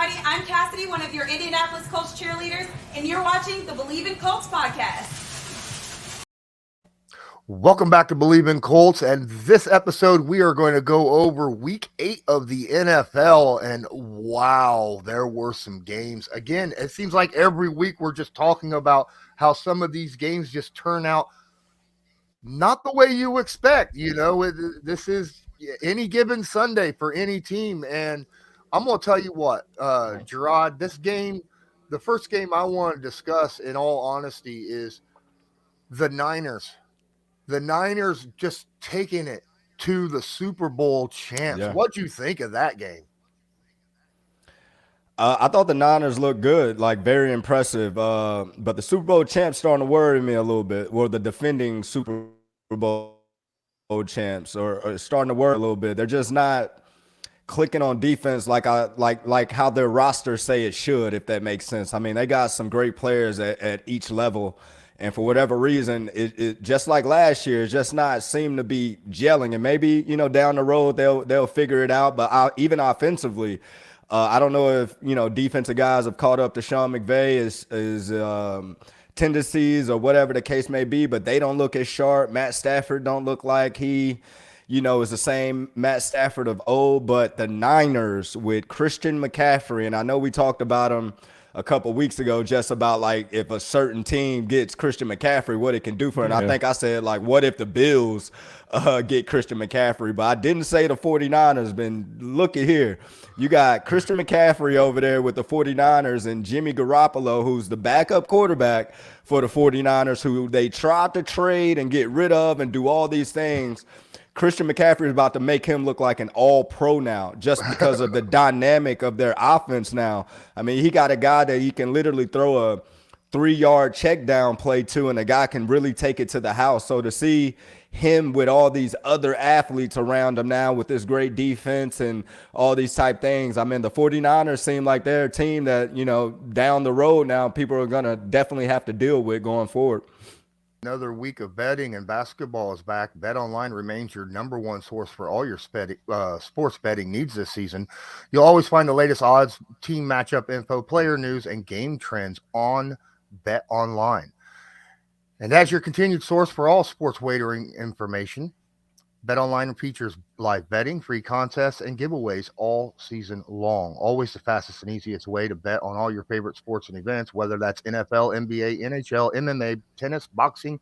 everybody. I'm Cassidy, one of your Indianapolis Colts cheerleaders, and you're watching the Bleav in Colts podcast. Welcome back to Bleav in Colts, and this episode we are going to go over Week 8 of the NFL, and wow, there were some games. Again, it seems like every week we're just talking about how some of these games just turn out not the way you expect. This is any given Sunday for any team, and I'm going to tell you what, Jerraud, this game, the first game I want to discuss in all honesty is the Niners. The Niners just taking it to the Super Bowl champs. Yeah. What'd you think of that game? I thought the Niners looked good, like very impressive. But the Super Bowl champs starting to worry me a little bit. Well, the defending Super Bowl champs are starting to worry a little bit. They're just not clicking on defense like how their rosters say it should, if that makes sense. I mean, they got some great players at each level. And for whatever reason, it just like last year, it's just not seem to be gelling. And maybe, down the road, they'll figure it out. But even offensively, I don't know if, defensive guys have caught up to Sean McVay's tendencies or whatever the case may be, but they don't look as sharp. Matt Stafford don't look like he, is the same Matt Stafford of old. But the Niners with Christian McCaffrey, and I know we talked about him a couple weeks ago, just about like if a certain team gets Christian McCaffrey, what it can do for him. Yeah. I think I said, like, what if the Bills get Christian McCaffrey? But I didn't say the 49ers. Look at here. You got Christian McCaffrey over there with the 49ers and Jimmy Garoppolo, who's the backup quarterback for the 49ers, who they tried to trade and get rid of and do all these things. Christian McCaffrey is about to make him look like an all-pro now just because of the dynamic of their offense now. I mean, he got a guy that he can literally throw a 3-yard check down play to, and the guy can really take it to the house. So to see him with all these other athletes around him now with this great defense and all these type things, I mean, the 49ers seem like they're a team that, down the road now people are going to definitely have to deal with going forward. Another week of betting and basketball is back. BetOnline remains your number one source for all your sports betting needs this season. You'll always find the latest odds, team matchup info, player news, and game trends on BetOnline. And as your continued source for all sports wagering information, BetOnline features live betting, free contests, and giveaways all season long. Always the fastest and easiest way to bet on all your favorite sports and events, whether that's NFL, NBA, NHL, MMA, tennis, boxing,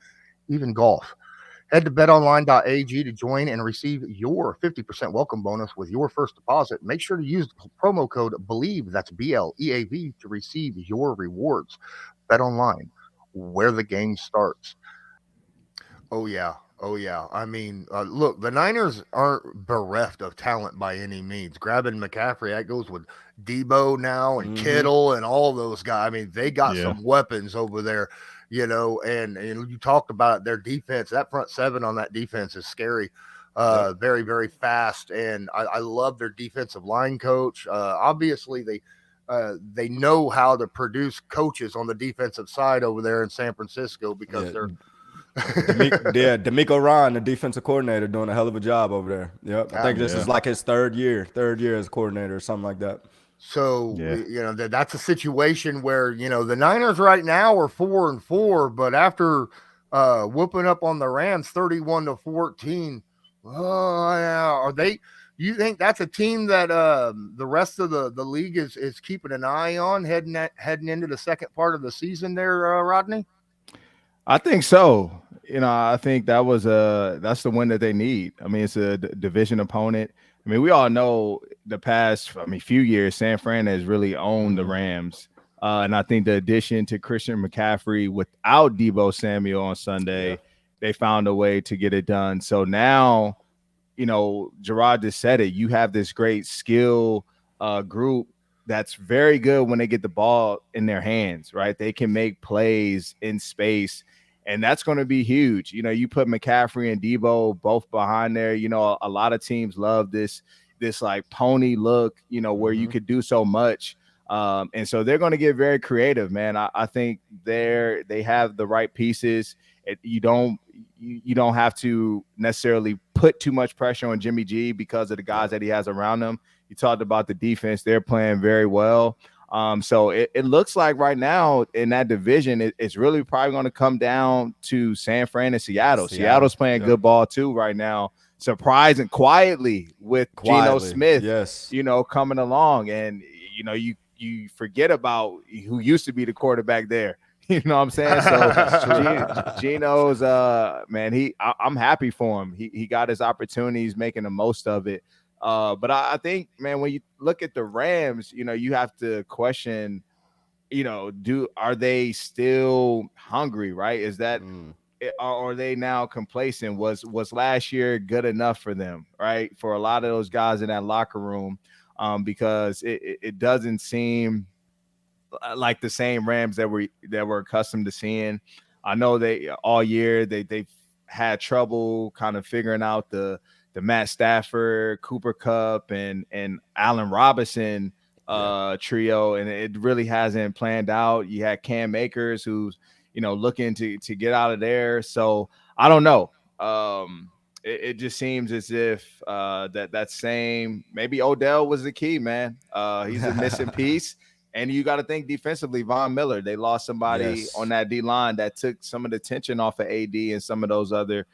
even golf. Head to betonline.ag to join and receive your 50% welcome bonus with your first deposit. Make sure to use the promo code BLEAV, that's BLEAV, to receive your rewards. BetOnline, where the game starts. Oh, yeah. I mean, look, the Niners aren't bereft of talent by any means. Grabbing McCaffrey, that goes with Debo now and Kittle and all those guys. I mean, they got some weapons over there, and you talked about their defense. That front seven on that defense is scary. Very, very fast. And I love their defensive line coach. Obviously, they know how to produce coaches on the defensive side over there in San Francisco because they're – D'Amico Ryan, the defensive coordinator, doing a hell of a job over there. Yep, I think this is like his third year as coordinator or something like that. So, that's a situation where, the Niners right now are 4-4, but after whooping up on the Rams 31-14, you think that's a team that the rest of the league is keeping an eye on heading into the second part of the season there, Rodney? I think so. I think that's the win that they need. I mean, it's a division opponent. I mean, we all know the past, few years, San Fran has really owned the Rams. And I think the addition to Christian McCaffrey without Deebo Samuel on Sunday, they found a way to get it done. So now, Jerraud just said it. You have this great skill group that's very good when they get the ball in their hands, right? They can make plays in space, and that's going to be huge. You put McCaffrey and Debo both behind there. A lot of teams love this like pony look, where you could do so much. And so they're going to get very creative, man. I think they have the right pieces. You don't have to necessarily put too much pressure on Jimmy G because of the guys that he has around him. You talked about the defense; they're playing very well. So it looks like right now in that division, it's really probably going to come down to San Fran and Seattle. Seattle's playing good ball too right now, surprising quietly with Geno Smith, coming along, and you forget about who used to be the quarterback there. You know what I'm saying? So Geno's man, I'm happy for him. He got his opportunities, making the most of it. But I think, man, when you look at the Rams, you have to question, are they still hungry, right? Is that or are they now complacent? Was last year good enough for them, right? For a lot of those guys in that locker room, because it doesn't seem like the same Rams that we're accustomed to seeing. I know they all year they've had trouble kind of figuring out the Matt Stafford, Cooper Kupp, and Allen Robinson trio, and it really hasn't planned out. You had Cam Akers, who's looking to get out of there. So I don't know. It just seems as if that same, maybe Odell was the key, man. He's a missing piece. And you got to think defensively, Von Miller, they lost somebody on that D-line that took some of the tension off of AD and some of those other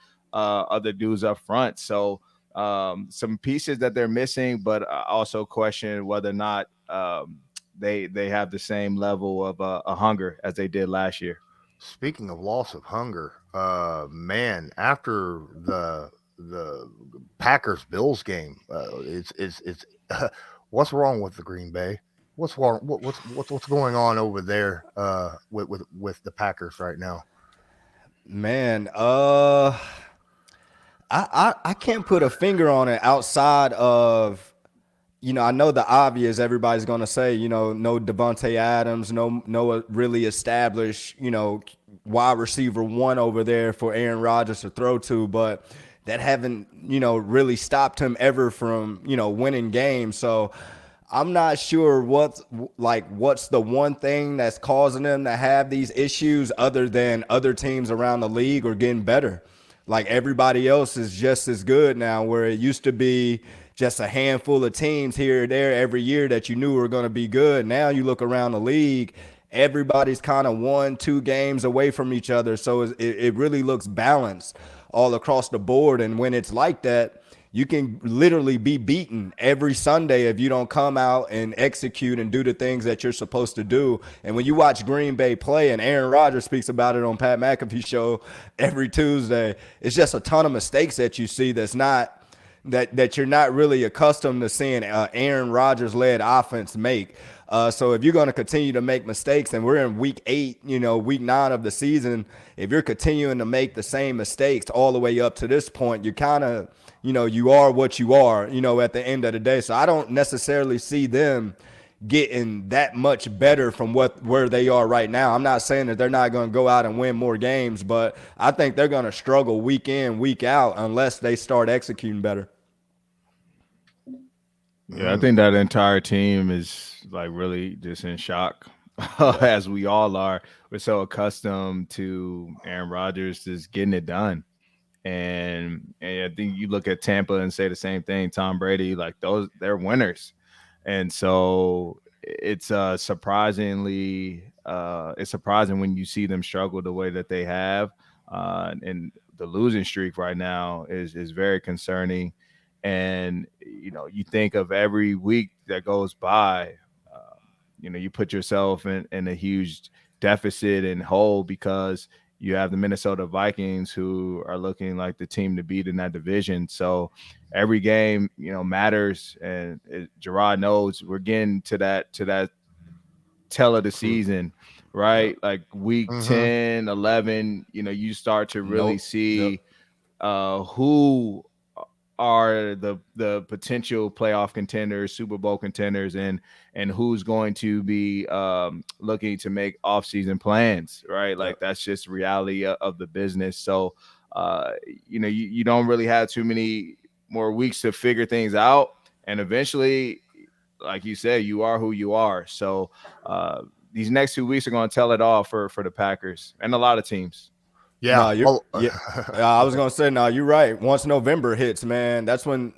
dudes up front. So some pieces that they're missing, but I also question whether or not they have the same level of a hunger as they did last year. Speaking of loss of hunger, man, after the Packers-Bills game, it's what's wrong with the Green Bay? What's wrong? What's going on over there with the Packers right now? Man, I can't put a finger on it outside of, I know the obvious. Everybody's gonna say, no Devontae Adams, no really established, wide receiver one over there for Aaron Rodgers to throw to, but that haven't, really stopped him ever from, winning games. So I'm not sure what's the one thing that's causing them to have these issues other than other teams around the league are getting better. Like everybody else is just as good now, where it used to be just a handful of teams here or there every year that you knew were going to be good. Now you look around the league, everybody's kind of 1-2 games away from each other. So it really looks balanced all across the board. And when it's like that, you can literally be beaten every Sunday if you don't come out and execute and do the things that you're supposed to do. And when you watch Green Bay play, and Aaron Rodgers speaks about it on Pat McAfee's show every Tuesday, it's just a ton of mistakes that you see that you're not really accustomed to seeing Aaron Rodgers-led offense make. So if you're going to continue to make mistakes, and we're in week 8, week 9 of the season, if you're continuing to make the same mistakes all the way up to this point, you kind of, you are what you are, at the end of the day. So I don't necessarily see them getting that much better from where they are right now. I'm not saying that they're not going to go out and win more games, but I think they're going to struggle week in, week out unless they start executing better. Yeah, I think that entire team is really just in shock, as we all are. We're so accustomed to Aaron Rodgers just getting it done. And I think you look at Tampa and say the same thing. Tom Brady, they're winners. And so it's surprising when you see them struggle the way that they have. And the losing streak right now is very concerning. And, you think of every week that goes by, you put yourself in a huge deficit and hole because you have the Minnesota Vikings, who are looking like the team to beat in that division. So every game, matters. And Jerraud knows we're getting to that tell of the season, right? Like week 10, 11, you start to really see who are the potential playoff contenders, Super Bowl contenders, and who's going to be looking to make offseason plans, right? Like that's just reality of the business. So, you don't really have too many more weeks to figure things out. And eventually, like you said, you are who you are. So these next 2 weeks are going to tell it all for the Packers and a lot of teams. Yeah, I was gonna say, you're right. Once November hits, man, that's when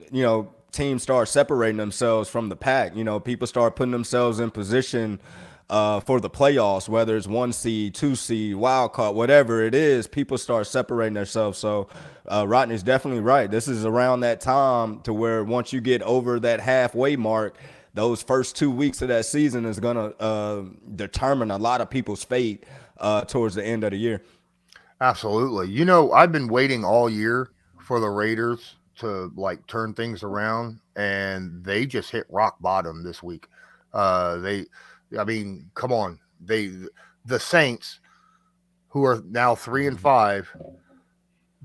teams start separating themselves from the pack. People start putting themselves in position for the playoffs, whether it's 1 seed, 2 seed, wild card, whatever it is, people start separating themselves. So Rodney's definitely right. This is around that time to where once you get over that halfway mark, those first 2 weeks of that season is going to determine a lot of people's fate towards the end of the year. Absolutely. I've been waiting all year for the Raiders to turn things around, and they just hit rock bottom this week. Come on. The Saints, who are now 3-5,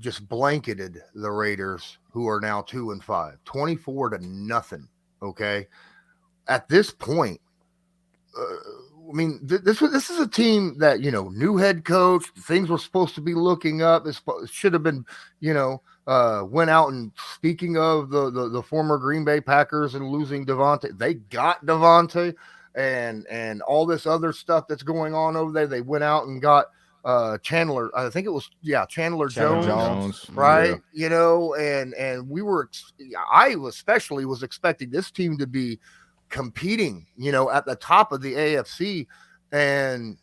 just blanketed the Raiders, who are now 2-5, 24-0. Okay. At this point, this is a team that, new head coach, things were supposed to be looking up. It should have been, went out, and speaking of the former Green Bay Packers and losing Devontae, they got Devontae and all this other stuff that's going on over there. They went out and got Chandler. I think it was, Chandler Jones. Right. Yeah. And I especially was expecting this team to be competing, at the top of the AFC. And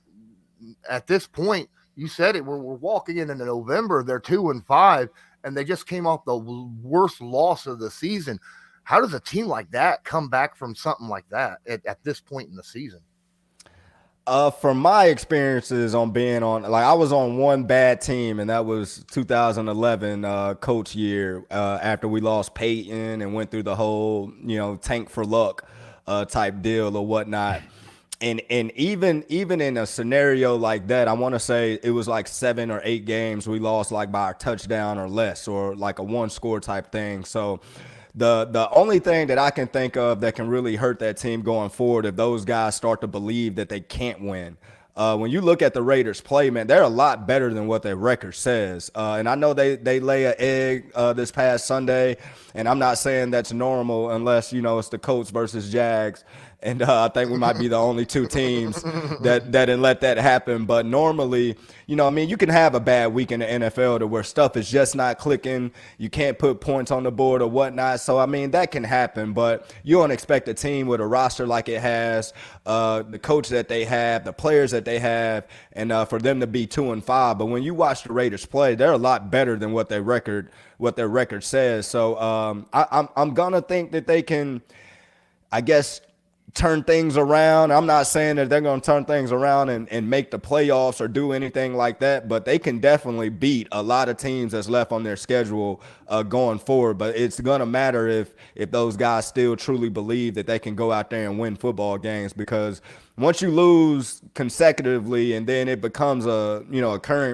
at this point, you said it, we're walking into November, they're 2-5, and they just came off the worst loss of the season. How does a team like that come back from something like that at this point in the season? From my experiences on being on, I was on one bad team, and that was 2011 coach year after we lost Peyton and went through the whole, tank for luck type deal or whatnot. And even in a scenario like that, I want to say it was 7 or 8 games we lost by a touchdown or less, or a 1-score type thing. So the only thing that I can think of that can really hurt that team going forward, if those guys start to believe that they can't win. When you look at the Raiders play, man, they're a lot better than what their record says. And I know they lay an egg this past Sunday, and I'm not saying that's normal unless, it's the Colts versus Jags. And I think we might be the only 2 teams that didn't let that happen. But normally, you can have a bad week in the NFL to where stuff is just not clicking. You can't put points on the board or whatnot. So, that can happen. But you don't expect a team with a roster like it has, the coach that they have, the players that they have, and for them to be 2-5. But when you watch the Raiders play, they're a lot better than what their record says. So I'm going to think that they can, I guess, turn things around. I'm not saying that they're going to turn things around and make the playoffs or do anything like that, but they can definitely beat a lot of teams that's left on their schedule going forward. But it's going to matter if those guys still truly believe that they can go out there and win football games, because once you lose consecutively and then it becomes a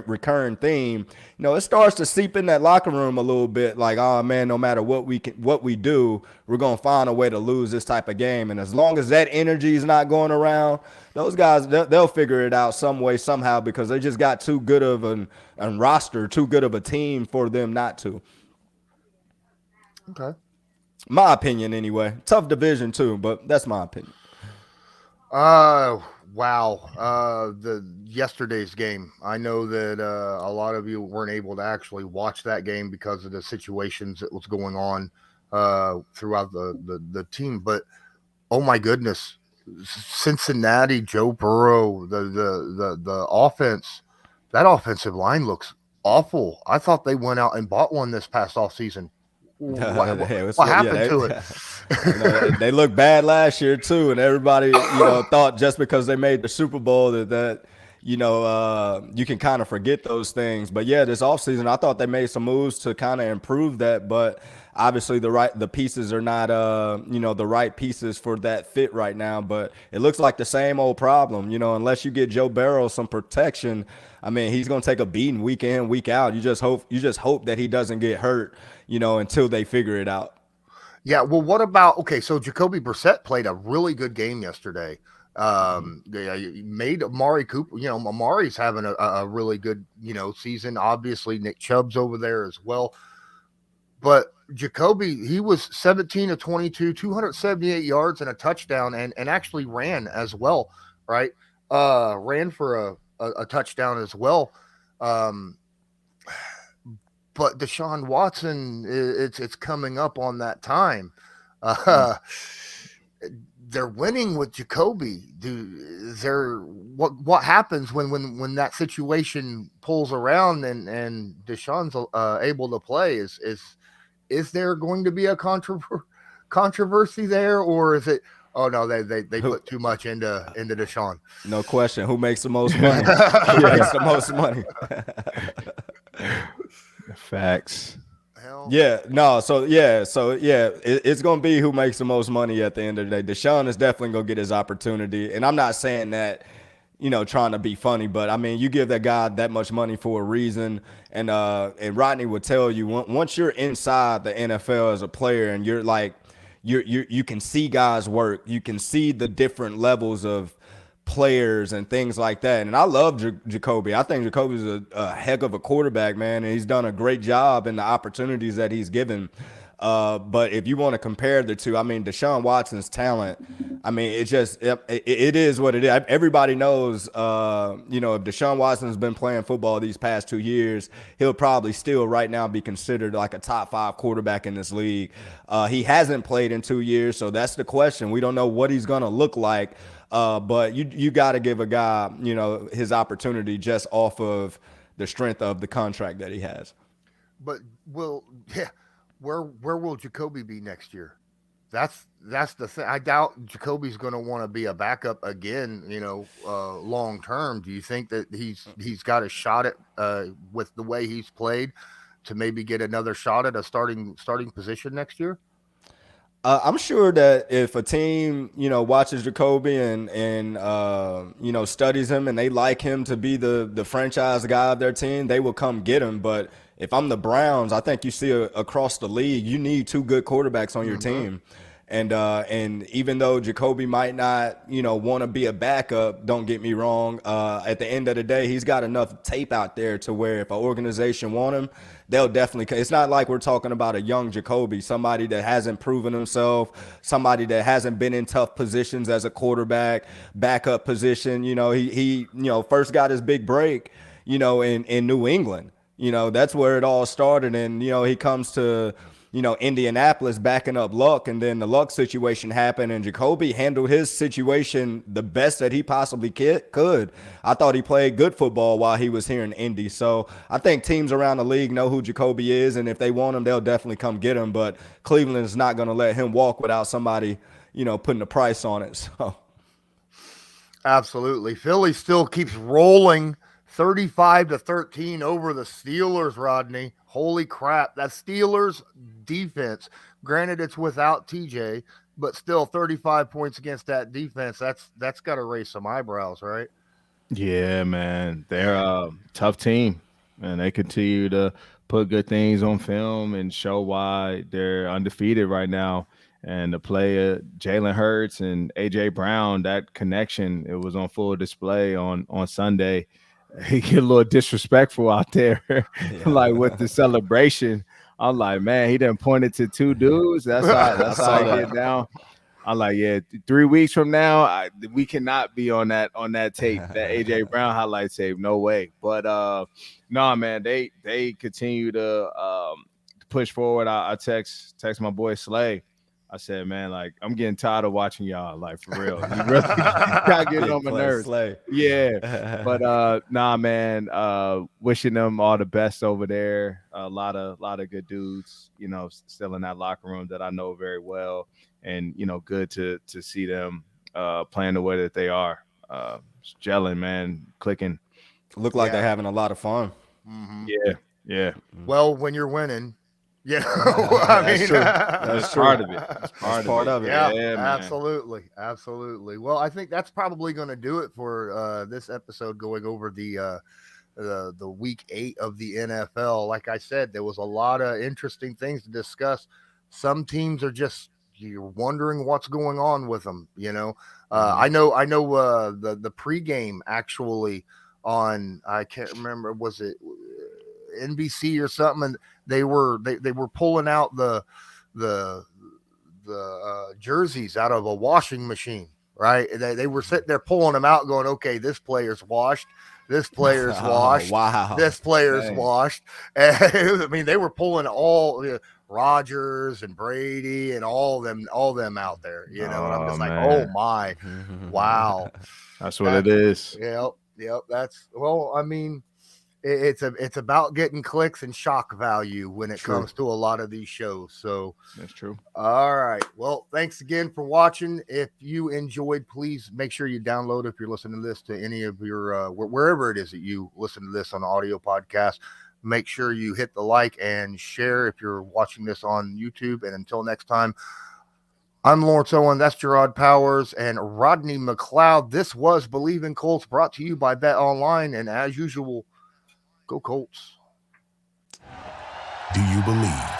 recurring theme, it starts to seep in that locker room a little bit, oh man, no matter what we do, we're going to find a way to lose this type of game. And as long as that energy is not going around, those guys, they'll figure it out some way, somehow, because they just got too good of a roster, too good of a team for them not to. Okay. My opinion anyway. Tough division too, but that's my opinion. Wow. The yesterday's game. I know that a lot of you weren't able to actually watch that game because of the situations that was going on throughout the team. But oh my goodness, Cincinnati, Joe Burrow, the offense, that offensive line looks awful. I thought they went out and bought one this past offseason. What happened to it? They looked bad last year too, and everybody thought just because they made the Super Bowl that you can kind of forget those things. But yeah, this offseason I thought they made some moves to kind of improve that, but obviously the pieces are not the right pieces for that fit right now. But it looks like the same old problem, unless you get Joe Burrow some protection. He's going to take a beating week in, week out. You just hope that he doesn't get hurt, until they figure it out. Yeah. Well, what about, so Jacoby Brissett played a really good game yesterday. They made Amari Cooper, Amari's having a really good, season. Obviously Nick Chubb's over there as well. But Jacoby, he was 17 of 22, 278 yards and a touchdown, and actually ran as well, right? Ran for a touchdown as well. But Deshaun Watson, it's coming up on that time. They're winning with Jacoby. What happens when that situation pulls around and Deshaun's able to play? Is there going to be a controversy there, or is it? Oh no, they put too much into Deshaun. No question. Who makes the most money? Who makes the most money? Facts. Yeah, no, so it's gonna be who makes the most money at the end of the day. Deshaun is definitely gonna get his opportunity, and I'm not saying that, trying to be funny, but I mean, you give that guy that much money for a reason, and Rodney would tell you once you're inside the NFL as a player, and you're like, you can see guys work, you can see the different levels of players and things like that. And I love Jacoby. I think Jacoby's a heck of a quarterback, man, and he's done a great job in the opportunities that he's given. But if you want to compare the two, I mean, Deshaun Watson's talent, I mean, it is what it is. Everybody knows, if Deshaun Watson's been playing football these past 2 years, he'll probably still right now be considered like a top 5 quarterback in this league. He hasn't played in 2 years, so that's the question. We don't know what he's going to look like. But you got to give a guy, his opportunity just off of the strength of the contract that he has. But where will Jacoby be next year? That's the thing. I doubt Jacoby's going to want to be a backup again, long term. Do you think that he's got a shot at with the way he's played to maybe get another shot at a starting position next year? I'm sure that if a team, watches Jacoby and studies him and they like him to be the franchise guy of their team, they will come get him. But if I'm the Browns, I think you see across the league, you need 2 good quarterbacks on your team. And even though Jacoby might not, want to be a backup, don't get me wrong, at the end of the day, he's got enough tape out there to where if an organization want him, they'll definitely. It's not like we're talking about a young Jacoby, somebody that hasn't proven himself, somebody that hasn't been in tough positions as a quarterback, backup position. He first got his big break, in New England. That's where it all started. And, he comes to, Indianapolis backing up Luck, and then the Luck situation happened, and Jacoby handled his situation the best that he possibly could. I thought he played good football while he was here in Indy. So I think teams around the league know who Jacoby is, and if they want him, they'll definitely come get him. But Cleveland is not going to let him walk without somebody, putting a price on it. So absolutely. Philly still keeps rolling 35-13 over the Steelers, Rodney. Holy crap. That Steelers defense, granted it's without TJ, but still 35 points against that defense. That's got to raise some eyebrows, right? Yeah, man. They're a tough team, and they continue to put good things on film and show why they're undefeated right now. And the play of Jalen Hurts and A.J. Brown, that connection, it was on full display on Sunday. He get a little disrespectful out there, like with the celebration. I'm like, man, he done pointed to 2 dudes. That's how I get down. I'm like, yeah, 3 weeks from now, we cannot be on that tape, that AJ Brown highlight tape. No way. But no, man, they continue to push forward. I text my boy Slay. I said, man, like, I'm getting tired of watching y'all, like, for real. You really got getting on my nerves. Slay. Yeah. But nah, man, wishing them all the best over there. A lot of good dudes, still in that locker room that I know very well. And, good to see them playing the way that they are. Gelling, man, clicking. Look like they're having a lot of fun. Mm-hmm. Yeah. Well, when you're winning, I mean, that's part of it. That's part of it. Yeah, absolutely. Well, I think that's probably going to do it for this episode, going over the week 8 of the NFL. Like I said, there was a lot of interesting things to discuss. Some teams are just, you're wondering what's going on with them. I know the pregame actually on, I can't remember, was it NBC or something, and they were pulling out the jerseys out of a washing machine, right? They were sitting there pulling them out, going, okay, this player's washed, this player's washed, wow, this player's washed. And I mean, they were pulling all Rodgers and Brady and all them out there, you know, and I'm just like, man. oh my, wow. That's what it is. Yep. That's, well, I mean, it's about getting clicks and shock value when it comes to a lot of these shows. So that's true. All right. Well, thanks again for watching. If you enjoyed, please make sure you download, if you're listening to this, to any of your wherever it is that you listen to this on audio podcast. Make sure you hit the like and share if you're watching this on YouTube. And until next time, I'm Lawrence Owen. That's Jerraud Powers and Rodney McLeod. This was Bleav in Colts, brought to you by Bet Online. And as usual, go Colts. Do you believe?